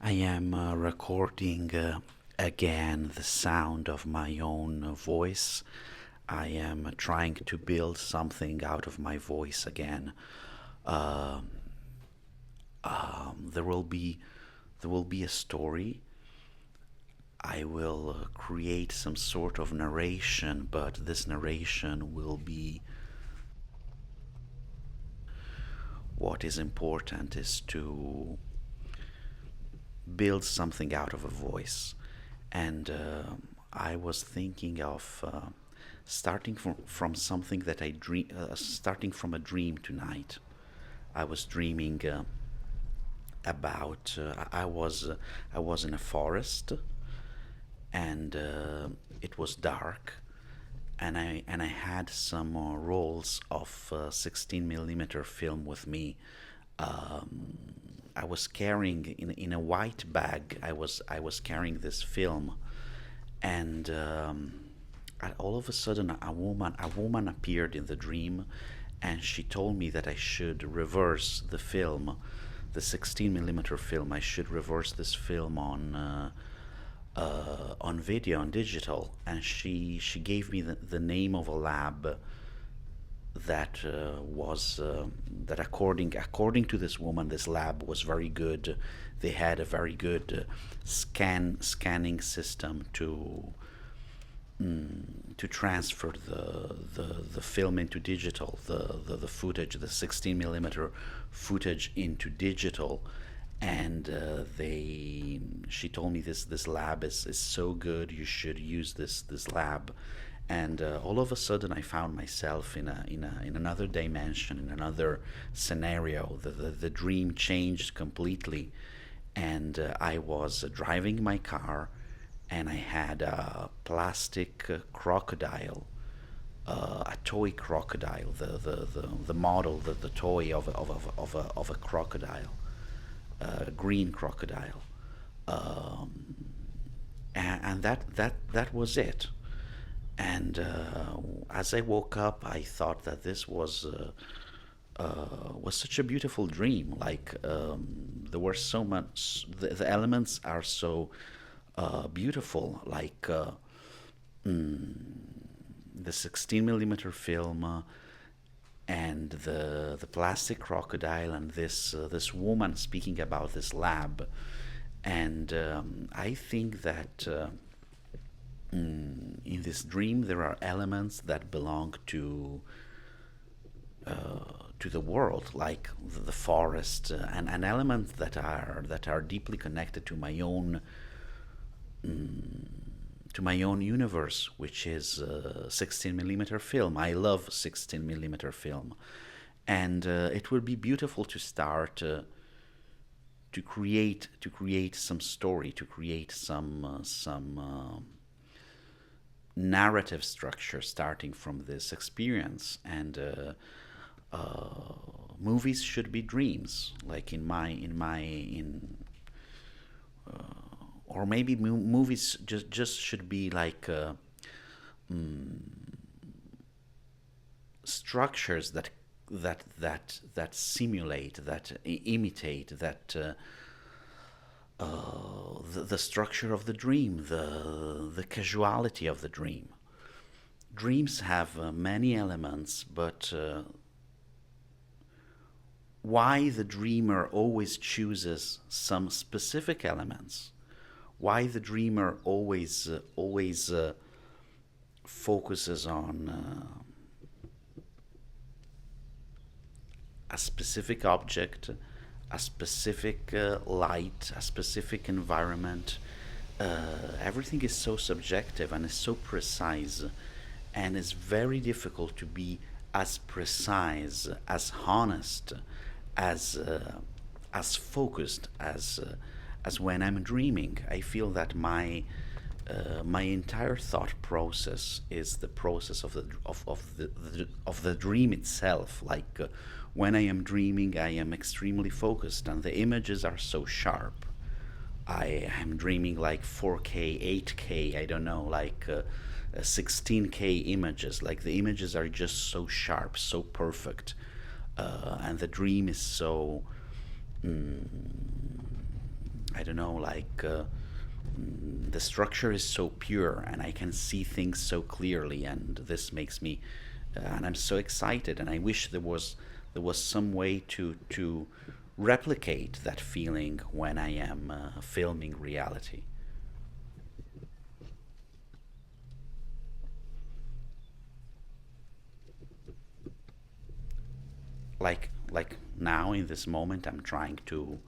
I am recording again the sound of my own voice. I am trying to build something out of my voice again. Um there will be a story. I will create some sort of narration, but this narration will be what is important is to build something out of a voice. And I was thinking of starting from something that I dream, starting from a dream tonight. I was dreaming about I was in a forest, and it was dark, and I had some rolls of 16 millimeter film with me. Um, I was carrying in a white bag. I was carrying this film, and all of a sudden a woman appeared in the dream, and she told me that I should reverse the film, the 16 millimeter film. I should reverse this film on video, on digital, and she gave me the name of a lab that was that according to this woman, this lab was very good. They had a very good scanning system to transfer the film into digital, the footage, the 16 millimeter footage into digital. And she told me this lab is so good, you should use this lab. And all of a sudden I found myself in another dimension, in another scenario. The dream changed completely, and I was driving my car, and I had a plastic crocodile, a toy crocodile, the model, the toy of a crocodile, a green crocodile. Um, and that was it. And as I woke up, I thought that this was such a beautiful dream. Like there were so much, the elements are so beautiful. Like the 16 millimeter film, and the plastic crocodile, and this woman speaking about this lab. And I think that in this dream there are elements that belong to the world, like the forest, and elements that are deeply connected to my own universe, which is 16 millimeter film. I love 16 millimeter film, and it would be beautiful to start to create some story, to create some narrative structure starting from this experience. And movies should be dreams, like in or maybe movies just should be like structures that simulate, that imitate, that the structure of the dream, the casuality of the dream. Dreams have many elements, but why the dreamer always chooses some specific elements, why the dreamer always focuses on a specific object, a specific light, a specific environment. Everything is so subjective and is so precise, and it's very difficult to be as precise, as honest, as focused as when I'm dreaming. I feel that my entire thought process is the process of the dream itself. Like when I am dreaming, I am extremely focused, and the images are so sharp. I am dreaming like 4K, 8K, I don't know, like 16K images. Like the images are just so sharp, so perfect, and the dream is so I don't know, like the structure is so pure and I can see things so clearly, and this makes me, and I'm so excited, and I wish there was some way to replicate that feeling when I am filming reality. Like now in this moment, I'm trying to,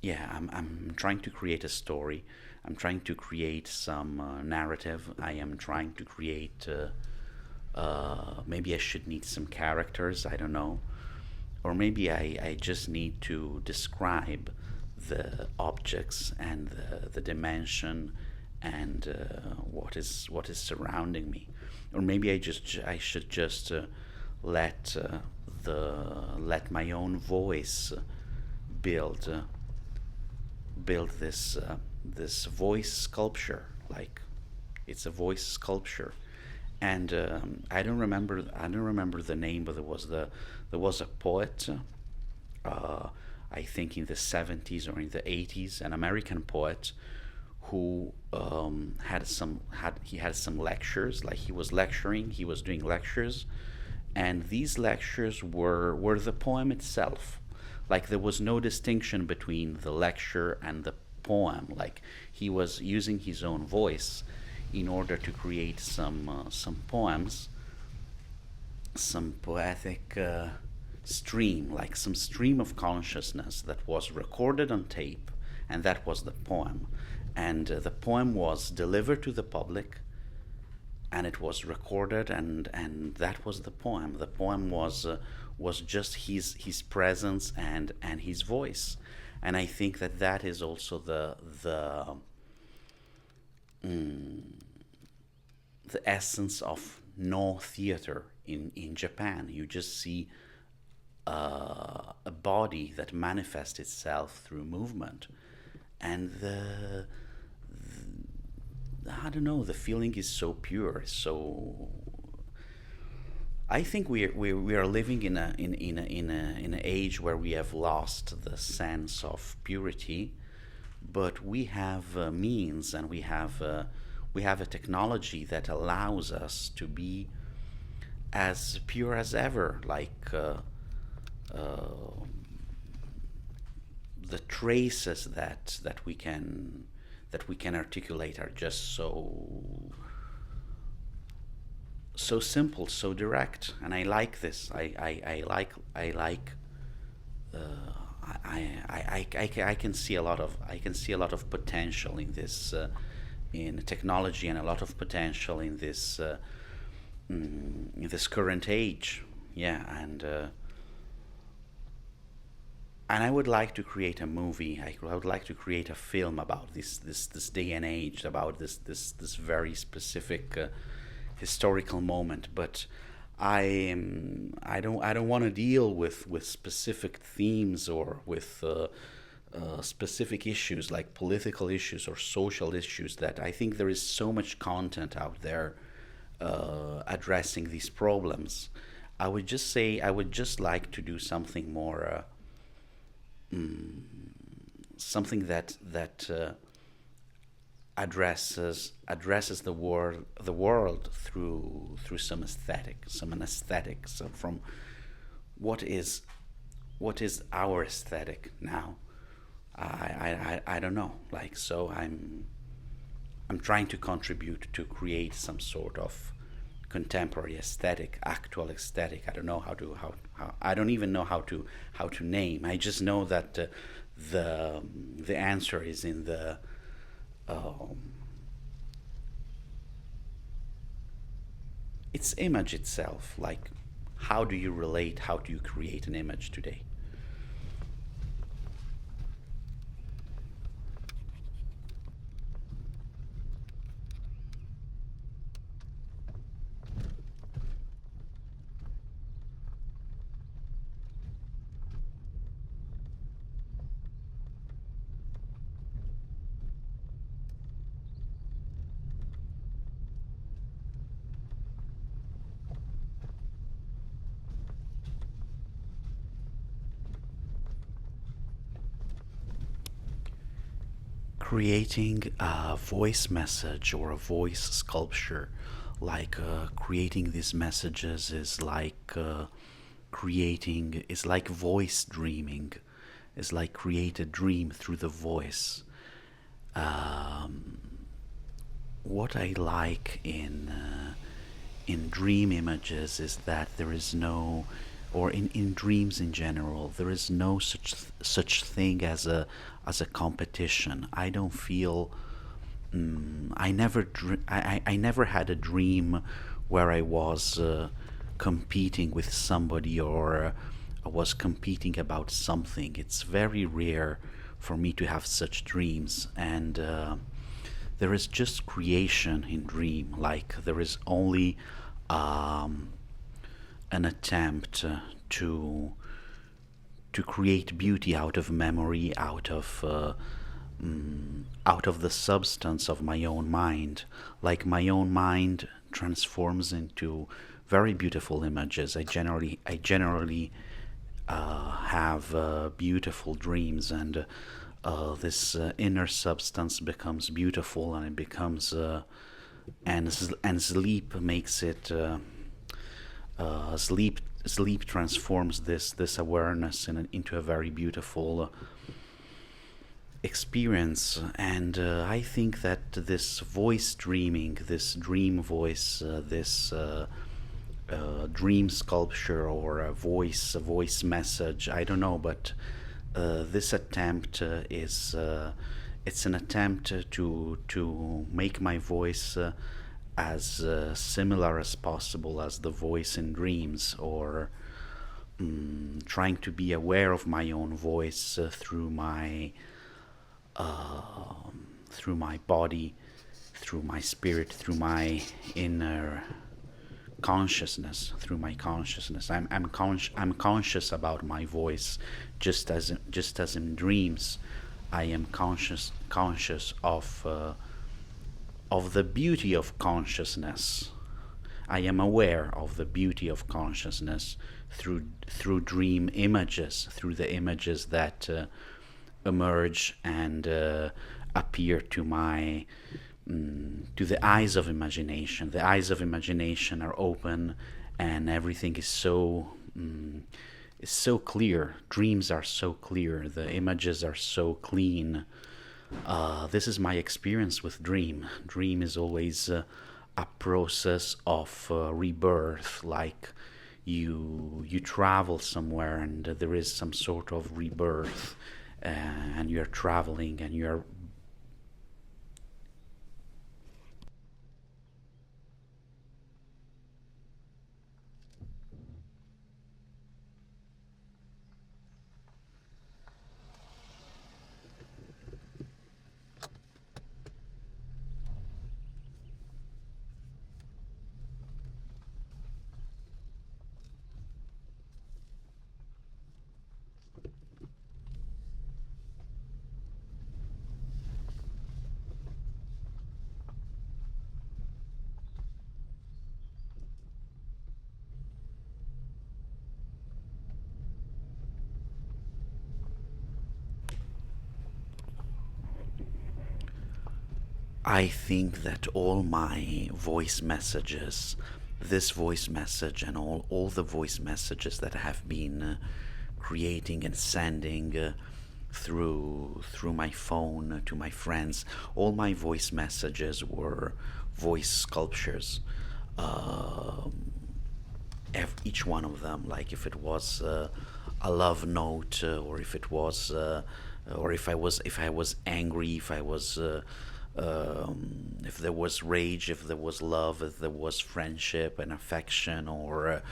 yeah, I'm trying to create a story. I'm trying to create some narrative. I am trying to create. Maybe I should need some characters. I don't know, or maybe I just need to describe the objects and the dimension and what is surrounding me, or maybe I should just let let my own voice build build this voice sculpture, like it's a voice sculpture. And I don't remember the name, but there was a poet, uh, I think in the 70s or in the 80s, an American poet who had some lectures, like he was doing lectures, and these lectures were the poem itself. Like there was no distinction between the lecture and the poem. Like he was using his own voice in order to create some poems, some poetic stream, like some stream of consciousness that was recorded on tape, and that was the poem. And the poem was delivered to the public, and it was recorded, and that was the poem. The poem was just his presence and his voice. And I think that is also the essence of no theater in Japan. You just see a body that manifests itself through movement, and I don't know, the feeling is so pure. So I think we are living in an age where we have lost the sense of purity, but we have means, and we have a technology that allows us to be as pure as ever. Like uh, the traces that we can articulate are just so simple, so direct, and I like this. I like. Uh, I can see a lot of potential in this, in technology, and a lot of potential in this current age. Yeah, and I would like to create a movie. I would like to create a film about this day and age, about this very specific historical moment. But I don't want to deal with specific themes, or with specific issues like political issues or social issues. That I think there is so much content out there addressing these problems. I would just like to do something more. Something that addresses the world through some aesthetic. So from what is what is our aesthetic now? I don't know. Like, so I'm trying to contribute to create some sort of contemporary aesthetic, actual aesthetic. I don't know how I don't even know how to name. I just know that the answer is in the um, its image itself. Like, how do you relate? How do you create an image today? Creating a voice message or a voice sculpture, like creating these messages, is like creating, is like voice dreaming, is like create a dream through the voice. Um, what I like in dream images is that there is no, or in dreams in general, there is no such thing as a competition. I don't feel. I never had a dream where I was competing with somebody, or I was competing about something. It's very rare for me to have such dreams, and there is just creation in dream. Like there is only um, an attempt to to create beauty out of memory, out of the substance of my own mind. Like my own mind transforms into very beautiful images. I generally have beautiful dreams, and this inner substance becomes beautiful, and it becomes and sleep makes it sleep transforms this awareness into a very beautiful experience. And I think that this voice dreaming, this dream voice, this dream sculpture, or a voice message, I don't know, but this attempt is it's an attempt to make my voice as similar as possible as the voice in dreams, or trying to be aware of my own voice through my body, through my spirit, through my inner consciousness, through my consciousness. I'm conscious about my voice, just as in dreams. I am conscious of the beauty of consciousness. I am aware of the beauty of consciousness through dream images, through the images that emerge and appear to the eyes of imagination. The eyes of imagination are open, and everything is so clear. Dreams are so clear. The images are so clean. This is my experience with dream. Dream is always a process of rebirth. Like you travel somewhere, and there is some sort of rebirth, and you're traveling, and you're. I think that all my voice messages, this voice message, and all the voice messages that I have been creating and sending through my phone to my friends, all my voice messages were voice sculptures. Each one of them, like if it was a love note, or if it was, or if I was angry, if there was rage, if there was love, if there was friendship and affection, or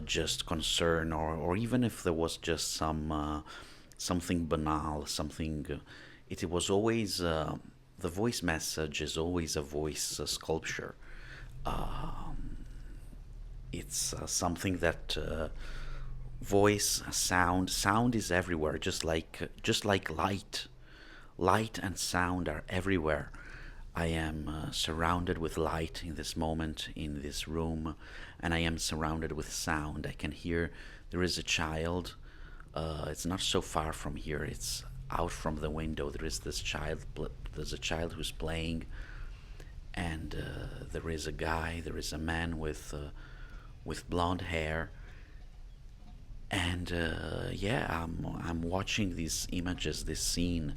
just concern, or even if there was just something banal, something. It was always the voice message is always a voice sculpture. It's something that voice, sound is everywhere, just like light and sound are everywhere. I am surrounded with light in this moment, in this room, and I am surrounded with sound. I can hear there is a child. It's not so far from here. It's out from the window there is this there's a child who's playing, and there is a guy, there is a man with blonde hair, and yeah, I'm watching these images, this scene,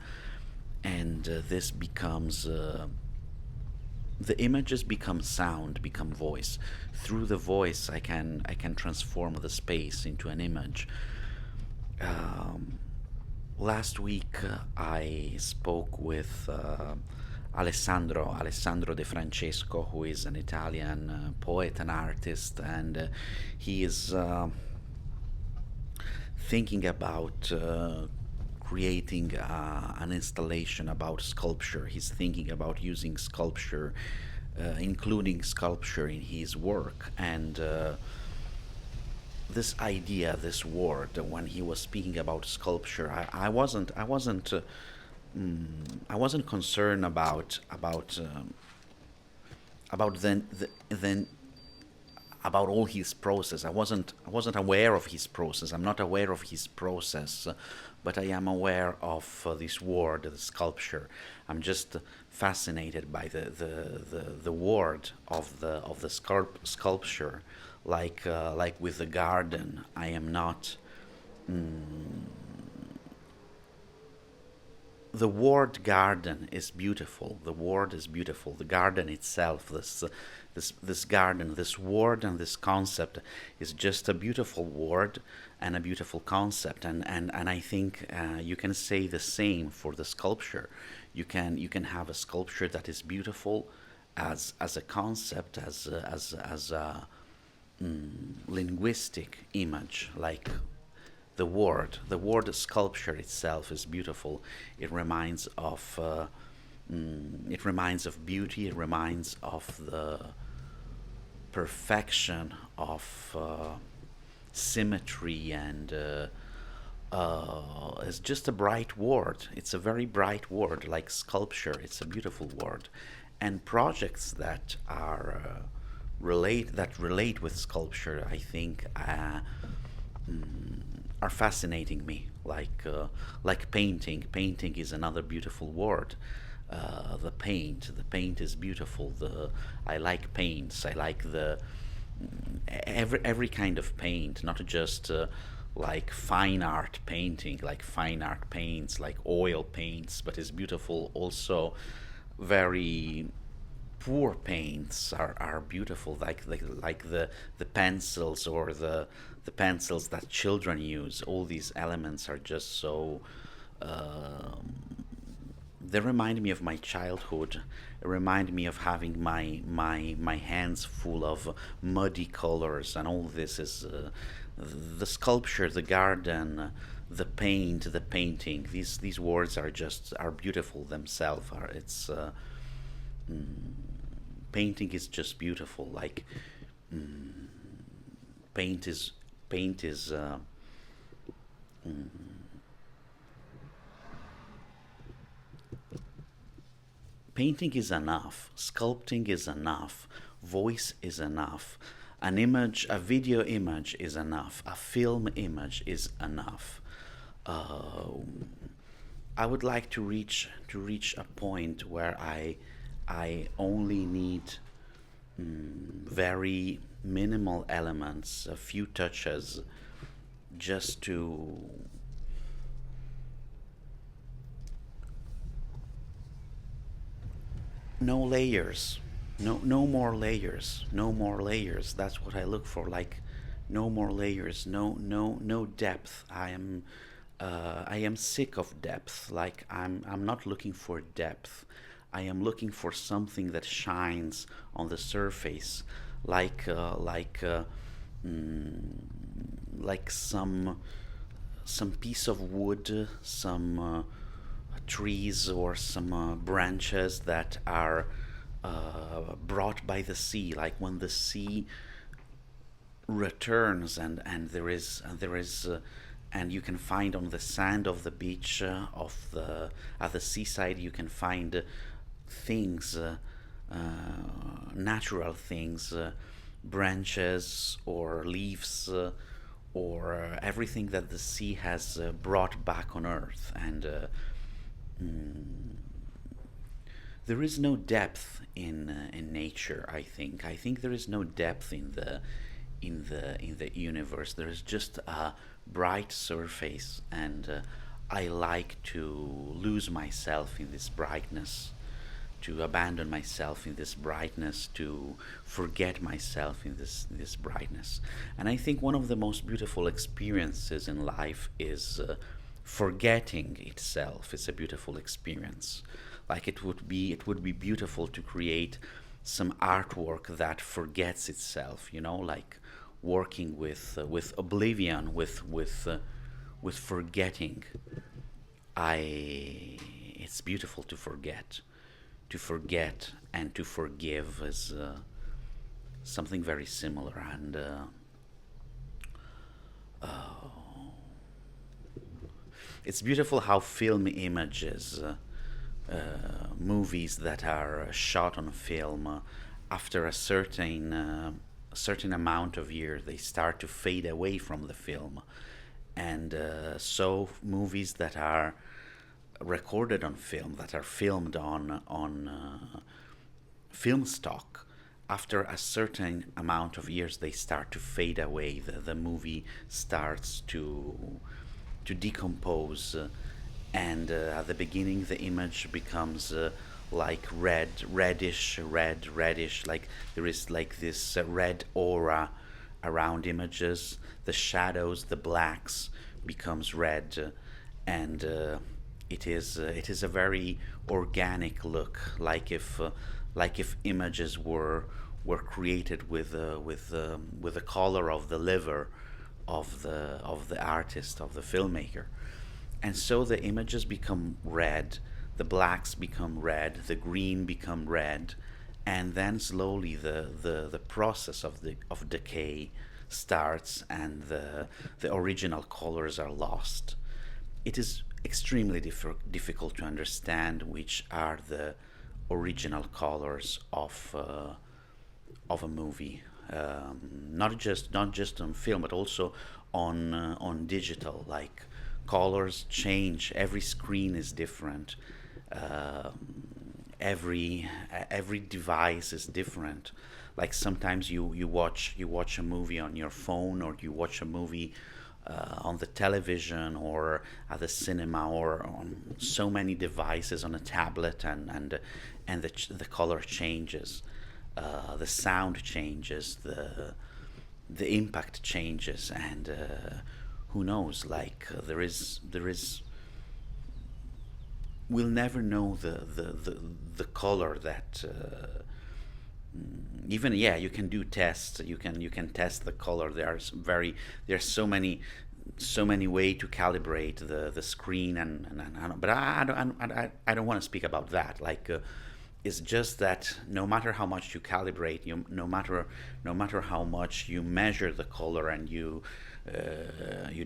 and this becomes the images become sound, become voice. Through the voice, I can transform the space into an image. Um, Last week I spoke with Alessandro De Francesco, who is an Italian poet and artist, and he is thinking about creating an installation about sculpture. He's thinking about using sculpture, including sculpture in his work, and this idea, this word, when he was speaking about sculpture, I wasn't concerned about then about all his process. I wasn't aware of his process. I'm not aware of his process, but I am aware of this word, the sculpture. I'm just fascinated by the word of the sculpture, like with the garden. I am not. The word garden is beautiful. The word is beautiful. The garden itself, this garden, this word and this concept is just a beautiful word and a beautiful concept. And I think you can say the same for the sculpture. You can have a sculpture that is beautiful as a concept, as a linguistic image, like the word sculpture itself is beautiful. It reminds of beauty. It reminds of the perfection of symmetry, and it's just a bright word. It's a very bright word, like sculpture. It's a beautiful word, and projects that are relate with sculpture, I think, are fascinating me. Like painting. Painting is another beautiful word. The paint is beautiful. I like paints. I like the every kind of paint, not just like fine art painting, like fine art paints, like oil paints, but it's beautiful also. Very poor paints are beautiful, like the pencils, or the pencils that children use. All these elements are just so they remind me of my childhood. They remind me of having my hands full of muddy colors, and all this is the sculpture, the garden, the paint, the painting. These words are beautiful themselves. It's painting is just beautiful. Like paint is painting is enough. Sculpting is enough. Voice is enough. An image, a video image is enough. A film image is enough. Uh, I would like to reach a point where I only need very minimal elements, a few touches, just to no layers, no more layers, no more layers. That's what I look for. Like no more layers, no depth. I am sick of depth. Like I'm not looking for depth. I am looking for something that shines on the surface, like mm, like some piece of wood, some trees, or some branches that are brought by the sea. Like when the sea returns, and there is and you can find on the sand of the beach, of the at the seaside, you can find things, natural things, branches or leaves, or everything that the sea has brought back on earth. And There is no depth in nature. I think there is no depth in the universe. There is just a bright surface, and I like to lose myself in this brightness, to abandon myself in this brightness, to forget myself in this brightness. And I think one of the most beautiful experiences in life is forgetting itself. It's a beautiful experience. Like it would be beautiful to create some artwork that forgets itself. Like working with oblivion, with forgetting. I It's beautiful to forget. To forget and to forgive is something very similar, and it's beautiful how film images, movies that are shot on film, after a certain amount of years, they start to fade away from the film, and so movies that are recorded on film, that are filmed on film stock, after a certain amount of years, they start to fade away. The movie starts to decompose, and at the beginning, the image becomes like reddish, like there is like this red aura around images. The shadows, the blacks, becomes red, and it is a very organic look, like if images were created with the color of the liver of the artist, of the filmmaker. And so the images become red, the blacks become red, the green become red, and then slowly the process of decay starts, and the original colors are lost. It is extremely difficult to understand which are the original colors of a movie, not just on film, but also on digital. Like colors change. Every screen is different. Every device is different. Like sometimes you watch a movie on your phone, or you watch a movie on the television, or at the cinema, or on so many devices, on a tablet, and the color changes, the sound changes, the impact changes, and who knows? Like there is we'll never know the color that. Even, yeah, you can do tests. You can test the color. There's so many way to calibrate the screen, but I don't want to speak about that. Like it's just that no matter how much you calibrate, no matter how much you measure the color, and you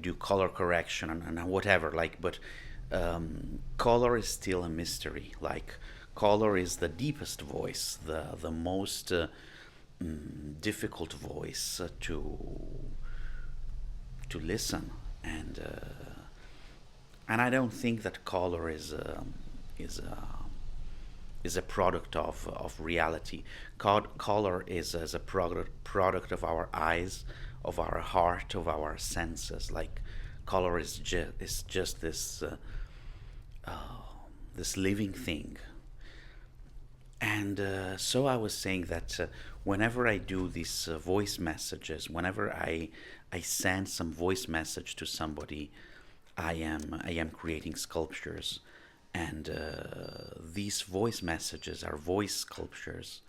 do color correction, and whatever, like, but color is still a mystery. Like color is the deepest voice, the most difficult voice to listen, and I don't think that color is a product of reality. Color is a product of our eyes, of our heart, of our senses. Like color is just this living thing. And so I was saying that whenever I do these voice messages, whenever I send some voice message to somebody, I am creating sculptures, and these voice messages are voice sculptures,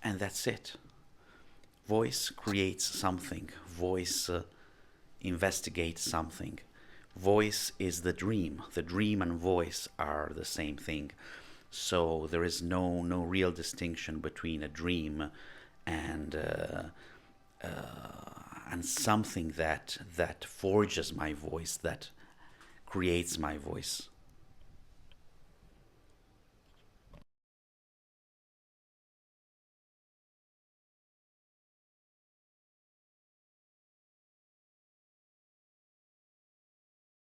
and that's it. Voice creates something. Voice investigates something. Voice is the dream. The dream and voice are the same thing. So there is no real distinction between a dream and something that forges my voice, that creates my voice.